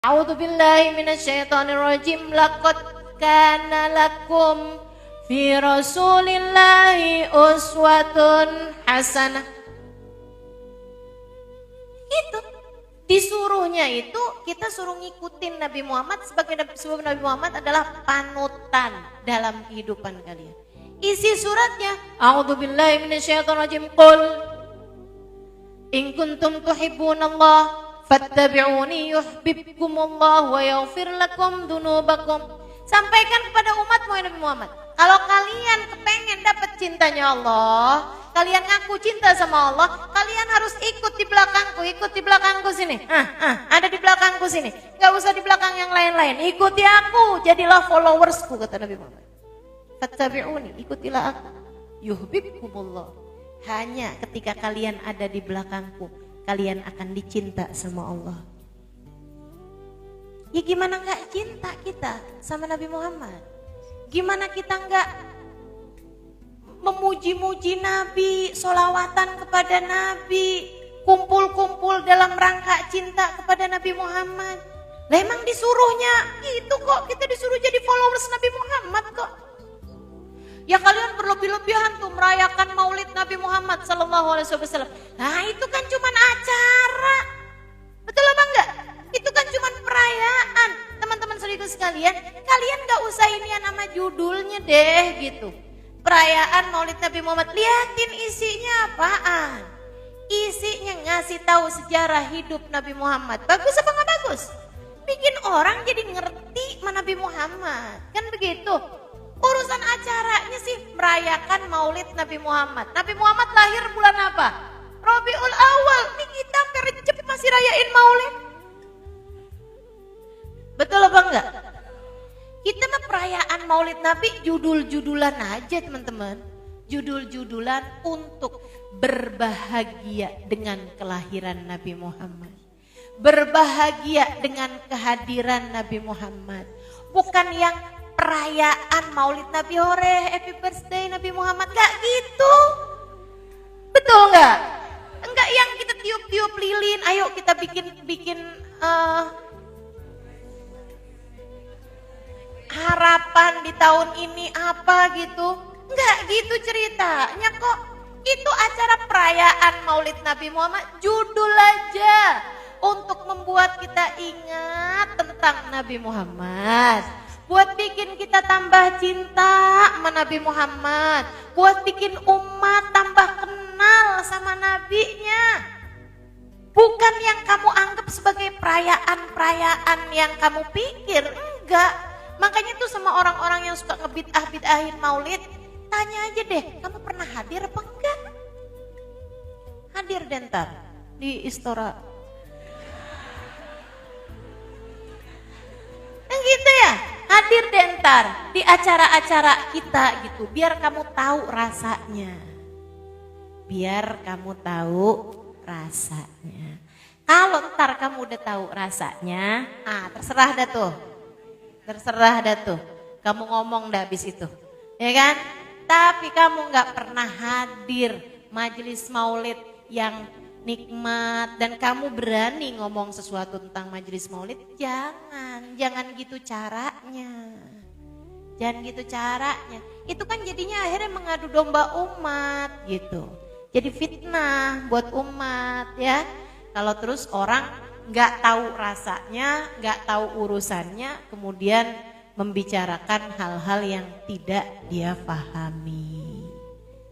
A'udzu billahi minasyaitonir rajim. Laqad kana lakum fi Rasulillahi uswatun hasanah. Itu disuruhnya itu kita suruh ngikutin Nabi Muhammad sebagai Nabi Muhammad adalah panutan dalam kehidupan kalian. Isi suratnya, A'udzu billahi minasyaitonir rajim. Qul in kuntum tuhibbunallah fattabi'uni yuhibbukumullah wa yaghfir lakum dzunubakum. Sampaikan kepada umatmu ya Nabi Muhammad, kalau kalian kepengen dapat cintanya Allah, kalian ngaku cinta sama Allah, kalian harus ikut di belakangku sini. Ada di belakangku sini. Enggak usah di belakang yang lain-lain. Ikuti aku, jadilah followersku kata Nabi Muhammad. Fattabi'uni, ikutilah aku. Yuhibbukumullah. Hanya ketika kalian ada di belakangku, kalian akan dicinta sama Allah. Ya gimana gak cinta kita sama Nabi Muhammad? Gimana kita gak memuji-muji Nabi, sholawatan kepada Nabi, kumpul-kumpul dalam rangka cinta kepada Nabi Muhammad? Lah emang disuruhnya itu kok, kita disuruh jadi followers Nabi Muhammad kok. Ya kalian berlebih-lebihan tuh merayakan maulid Nabi Muhammad sallallahu alaihi wasallam. Nah itu kan cuman acara. Betul apa enggak? Itu kan cuman perayaan. Teman-teman saudaraku sekalian, kalian enggak usah ini nama judulnya deh gitu. Perayaan maulid Nabi Muhammad, liatin isinya apaan? Isinya ngasih tahu sejarah hidup Nabi Muhammad. Bagus apa enggak bagus? Bikin orang jadi ngerti Nabi Muhammad. Kan begitu. Urusan acaranya sih merayakan maulid Nabi Muhammad. Nabi Muhammad lahir bulan apa? Rabiul Awal. Ini kita sampai Recep masih rayain maulid. Betul apa enggak? Kita mah perayaan maulid Nabi judul-judulan aja teman-teman. Judul-judulan untuk berbahagia dengan kelahiran Nabi Muhammad. Berbahagia dengan kehadiran Nabi Muhammad. Bukan yang perayaan maulid Nabi hore, happy birthday Nabi Muhammad, gak gitu. Betul gak? Enggak yang kita tiup-tiup lilin, ayo kita bikin harapan di tahun ini apa gitu. Enggak gitu ceritanya kok. Itu acara perayaan maulid Nabi Muhammad, judul aja untuk membuat kita ingat tentang Nabi Muhammad. Buat bikin kita tambah cinta sama Nabi Muhammad. Buat bikin umat tambah kenal sama nabinya. Bukan yang kamu anggap sebagai perayaan-perayaan yang kamu pikir. Enggak. Makanya tuh sama orang-orang yang suka ngebid'ah-bid'ahin maulid, tanya aja deh, kamu pernah hadir apa enggak? Hadir dentar di Istora. Gitu ya, hadir dentar di acara-acara kita gitu, biar kamu tahu rasanya. Biar kamu tahu rasanya. Kalau ntar kamu udah tahu rasanya, terserah dah tuh. Terserah dah tuh. Kamu ngomong dah habis itu. Ya kan? Tapi kamu gak pernah hadir majelis maulid yang nikmat dan kamu berani ngomong sesuatu tentang majelis maulid, jangan gitu caranya. Jangan gitu caranya. Itu kan jadinya akhirnya mengadu domba umat gitu. Jadi fitnah buat umat ya. Kalau terus orang nggak tahu rasanya, nggak tahu urusannya, kemudian membicarakan hal-hal yang tidak dia pahami.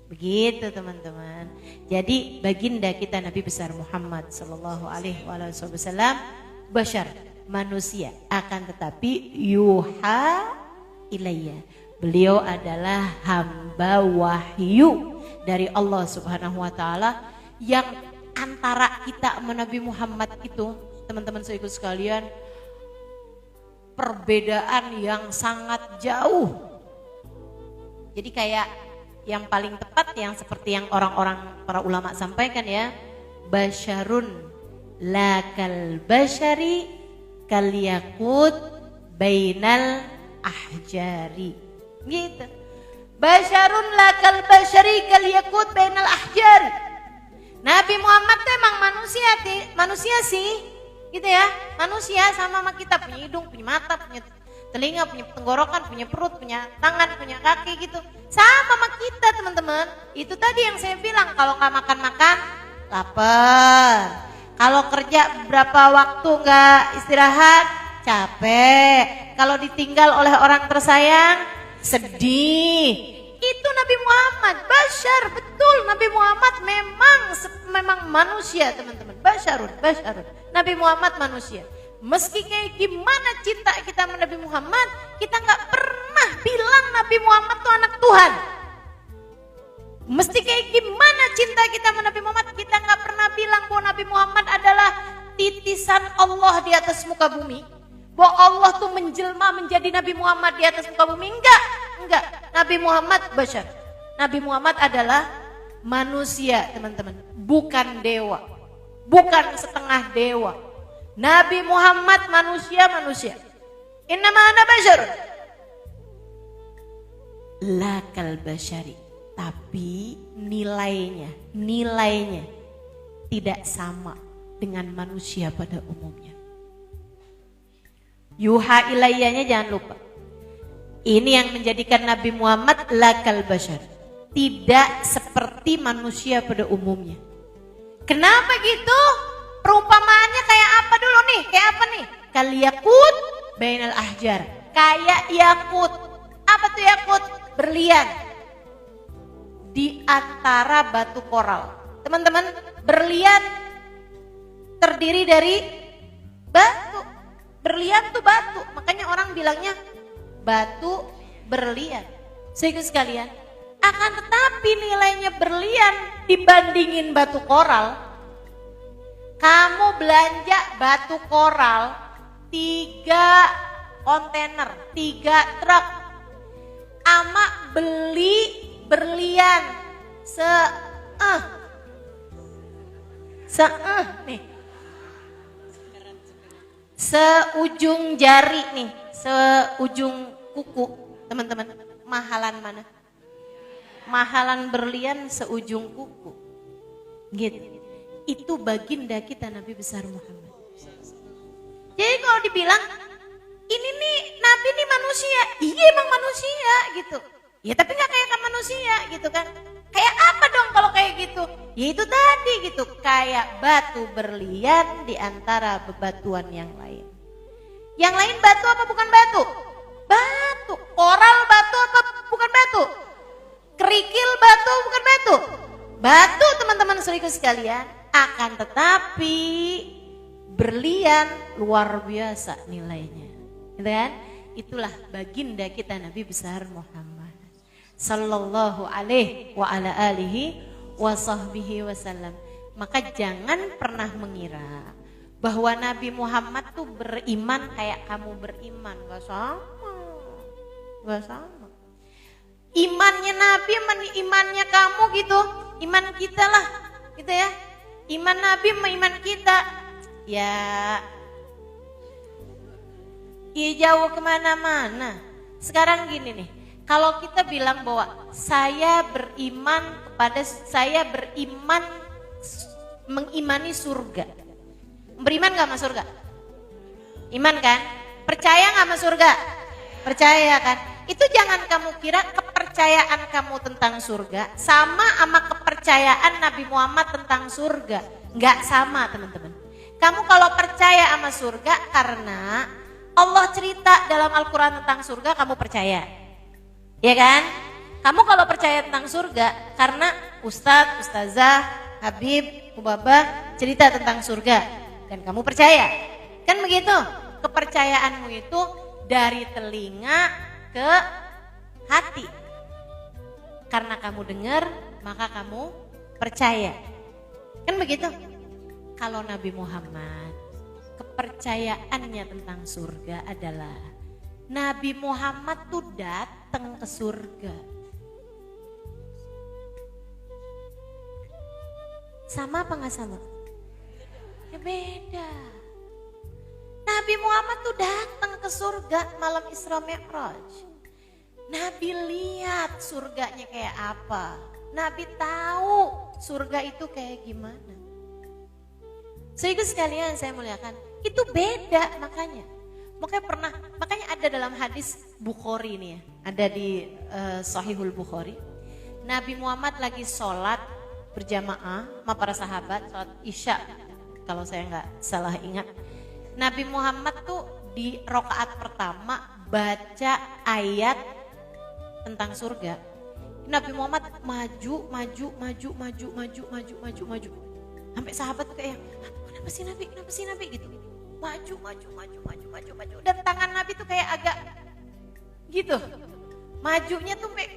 Begitu teman-teman. Jadi baginda kita Nabi besar Muhammad sallallahu alaihi wasallam bashar, manusia, akan tetapi yuha ilayya. Beliau adalah hamba wahyu dari Allah Subhanahu wa taala yang antara kita sama Nabi Muhammad itu, teman-teman saudaraku sekalian, perbedaan yang sangat jauh. Jadi kayak yang paling tepat yang seperti yang orang-orang para ulama sampaikan ya, basyarun la kal basyari kal yakut bainal ahjari. Gitu. Basyarun la kal basyari kal yakut bainal ahjari. Nabi Muhammad itu emang manusia sih, Gitu ya, manusia sama kita, punya hidung, punya mata, punya telinga, punya tenggorokan, punya perut, punya tangan, punya kaki gitu. Sama kita teman-teman. Itu tadi yang saya bilang, kalau nggak makan-makan, lapar. Kalau kerja berapa waktu nggak istirahat, capek. Kalau ditinggal oleh orang tersayang, sedih. Itu Nabi Muhammad, Bashar, betul. Nabi Muhammad memang manusia teman-teman. Basharun. Nabi Muhammad manusia. Meski kayak gimana cinta kita sama Nabi Muhammad, kita nggak pernah bilang Nabi Muhammad itu anak Tuhan. Mesti kayak gimana cinta kita sama Nabi Muhammad, kita nggak pernah bilang bahwa Nabi Muhammad adalah titisan Allah di atas muka bumi. Bahwa Allah tuh menjelma menjadi Nabi Muhammad di atas muka bumi. Enggak. Nabi Muhammad bashar. Nabi Muhammad adalah manusia teman-teman, bukan dewa. Bukan setengah dewa. Nabi Muhammad manusia. Innama ana bashar. Lakal bashari. Tapi nilainya tidak sama dengan manusia pada umumnya. Yuha ilayyanya jangan lupa. Ini yang menjadikan Nabi Muhammad lakal bashar. Tidak seperti manusia pada umumnya. Kenapa gitu? Perumpamaannya kayak apa dulu nih? Kayak apa nih? Kal yakut bainal ahjar. Kayak yakut. Apa tuh yakut? Berlian. Di antara batu koral. Teman-teman, berlian terdiri dari batu. Berlian tuh batu. Makanya orang bilangnya batu berlian. Sehingga sekalian, akan tetapi nilainya berlian dibandingin batu koral. Kamu belanja batu koral 3 kontainer, 3 truk. Ama beli berlian nih. Seujung jari nih, seujung kuku. Teman-teman, mahalan mana? Mahalan berlian seujung kuku. Gitu. Itu baginda kita Nabi besar Muhammad. Jadi kalau dibilang ini nih Nabi nih manusia, iya emang manusia gitu. Ya tapi gak kayak manusia gitu kan. Kayak apa dong kalau kayak gitu? Ya itu tadi gitu, kayak batu berlian di antara bebatuan yang lain. Yang lain batu apa bukan batu? Batu. Koral batu apa bukan batu? Kerikil batu bukan batu? Batu teman-teman saudaraku sekalian. Akan tetapi berlian luar biasa nilainya. Gitu kan? Itulah baginda kita Nabi besar Muhammad sallallahu alaihi wa ala alihi wa sahbihi wasallam. Maka jangan pernah mengira bahwa Nabi Muhammad tuh beriman kayak kamu beriman. Gak sama. Imannya Nabi sama imannya kamu gitu. Iman kita lah gitu ya. Iman Nabi sama iman kita ya jauh kemana-mana. Sekarang gini nih, kalau kita bilang bahwa saya beriman mengimani surga. Beriman gak sama surga? Iman kan? Percaya gak sama surga? Percaya kan? Itu jangan kamu kira kepercayaan kamu tentang surga sama kepercayaan Nabi Muhammad tentang surga. Gak sama teman-teman. Kamu kalau percaya sama surga karena Allah cerita dalam Al-Quran tentang surga, kamu percaya. Ya kan? Kamu kalau percaya tentang surga karena Ustadz, Ustazah, Habib, Ubaba cerita tentang surga dan kamu percaya. Kan begitu? Kepercayaanmu itu dari telinga ke hati. Karena kamu dengar, maka kamu percaya. Kan begitu? Kalau Nabi Muhammad, kepercayaannya tentang surga adalah Nabi Muhammad tuh datang ke surga. Sama apa gak sama? Ya beda. Nabi Muhammad tuh datang ke surga malam Isra Mi'raj. Nabi lihat surganya kayak apa. Nabi tahu surga itu kayak gimana. Sehingga sekalian saya muliakan, Itu beda makanya. Makanya ada dalam hadis Bukhari nih ya, ada di Sahihul Bukhari. Nabi Muhammad lagi sholat berjamaah sama para sahabat, sholat Isya kalau saya nggak salah ingat. Nabi Muhammad tuh di rakaat pertama baca ayat tentang surga. Nabi Muhammad maju. Sampai sahabat tuh kayak, kenapa sih Nabi gitu. Maju. Dan tangan Nabi tuh kayak agak gitu. Majunya tuh kayak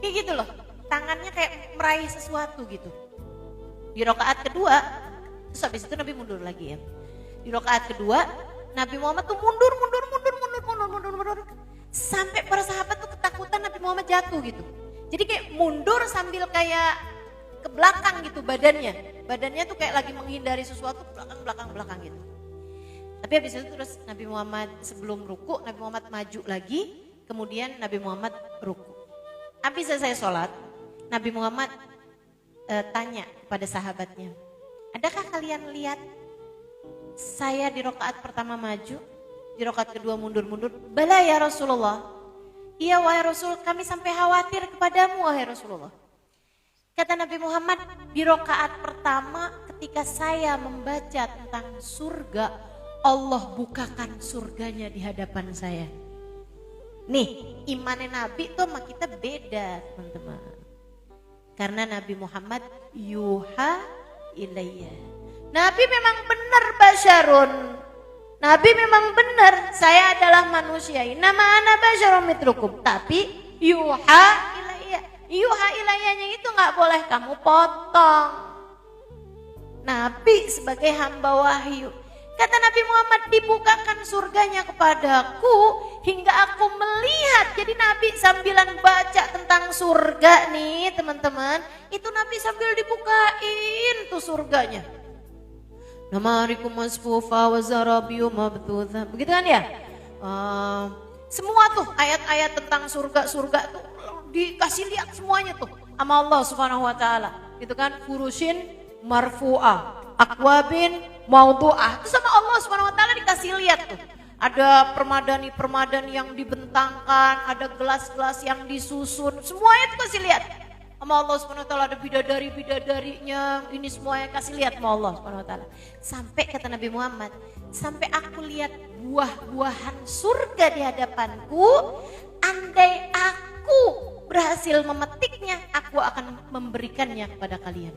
gitu loh. Tangannya kayak meraih sesuatu gitu. Di rakaat kedua, terus habis itu Nabi mundur lagi ya. Di rakaat kedua, Nabi Muhammad tuh mundur. Sampai para sahabat tuh ketakutan Nabi Muhammad jatuh gitu. Jadi kayak mundur sambil kayak ke belakang gitu badannya. Badannya tuh kayak lagi menghindari sesuatu belakang gitu. Tapi habis itu terus Nabi Muhammad sebelum ruku, Nabi Muhammad maju lagi, kemudian Nabi Muhammad ruku. Habis selesai sholat, Nabi Muhammad tanya kepada sahabatnya, adakah kalian lihat saya di rakaat pertama maju, di rakaat kedua mundur? Bala ya Rasulullah. Iya wahai Rasul, kami sampai khawatir kepadamu wahai Rasulullah. Kata Nabi Muhammad, di rakaat pertama ketika saya membaca tentang surga, Allah bukakan surganya di hadapan saya. Nih, imannya Nabi tuh sama kita beda teman-teman. Karena Nabi Muhammad yuha ilayya. Nabi memang benar basyarun. Nabi memang benar, saya adalah manusia. Nama ana basyarun mitlukum. Tapi yuha ilayya. Yuha ilayyanya itu gak boleh kamu potong. Nabi sebagai hamba wahyu. Kata Nabi Muhammad, dibukakan surganya kepadaku hingga aku melihat. Jadi Nabi sambilan baca tentang surga nih teman-teman. Itu Nabi sambil dibukain tuh surganya. Namarikum masfufa wa zarabiyu mabthutha. Begitu kan ya? Semua tuh ayat-ayat tentang surga-surga tuh dikasih lihat semuanya tuh sama Allah Subhanahu wa taala. Itu kan furusin marfu'ah, akwabin maudu'ah. Itu sama Allah Subhanahu wa taala dikasih lihat tuh. Ada permadani yang dibentangkan, ada gelas-gelas yang disusun, semuanya tuh kasih lihat. Sama Allah Subhanahu wa taala ada bidadari-bidadarinya, ini semuanya kasih lihat sama Allah Subhanahu wa taala. Sampai kata Nabi Muhammad, sampai aku lihat buah-buahan surga di hadapanku, andai aku berhasil memetiknya, aku akan memberikannya kepada kalian.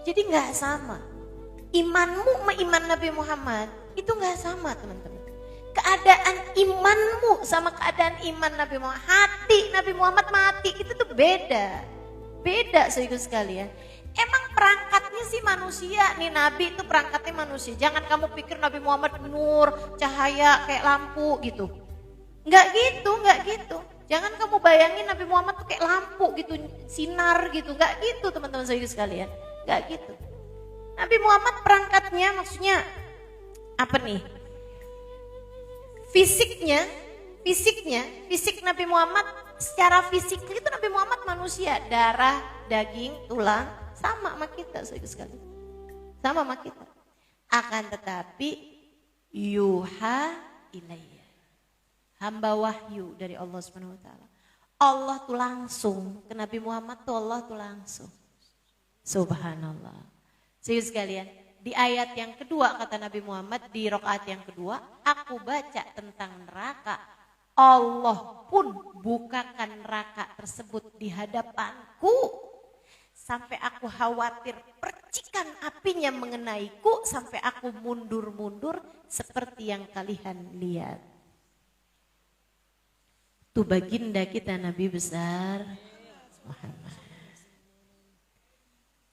Jadi gak sama. Imanmu sama iman Nabi Muhammad itu gak sama teman-teman. Keadaan imanmu sama keadaan iman Nabi Muhammad. Hati Nabi Muhammad mati itu tuh beda. Beda saudara sekalian. Emang perangkatnya sih manusia. Nih Nabi itu perangkatnya manusia. Jangan kamu pikir Nabi Muhammad nur, cahaya kayak lampu gitu. Gak gitu. Jangan kamu bayangin Nabi Muhammad tuh kayak lampu gitu, sinar gitu. Gak gitu teman-teman saudara sekalian. Gak gitu. Nabi Muhammad perangkatnya maksudnya apa nih? Fisik Nabi Muhammad secara fisik itu Nabi Muhammad manusia, darah, daging, tulang, sama sama kita sekali. Sama sama kita. Akan tetapi yuha ilayya. Hamba wahyu dari Allah Subhanahu wa taala. Allah tuh langsung ke Nabi Muhammad tuh Allah tuh langsung. Subhanallah. Serius sekalian, di ayat yang kedua kata Nabi Muhammad, di rakaat yang kedua, aku baca tentang neraka. Allah pun bukakan neraka tersebut di hadapanku. Sampai aku khawatir percikan apinya mengenaiku, sampai aku mundur-mundur seperti yang kalian lihat. Itu baginda kita Nabi besar Muhammad.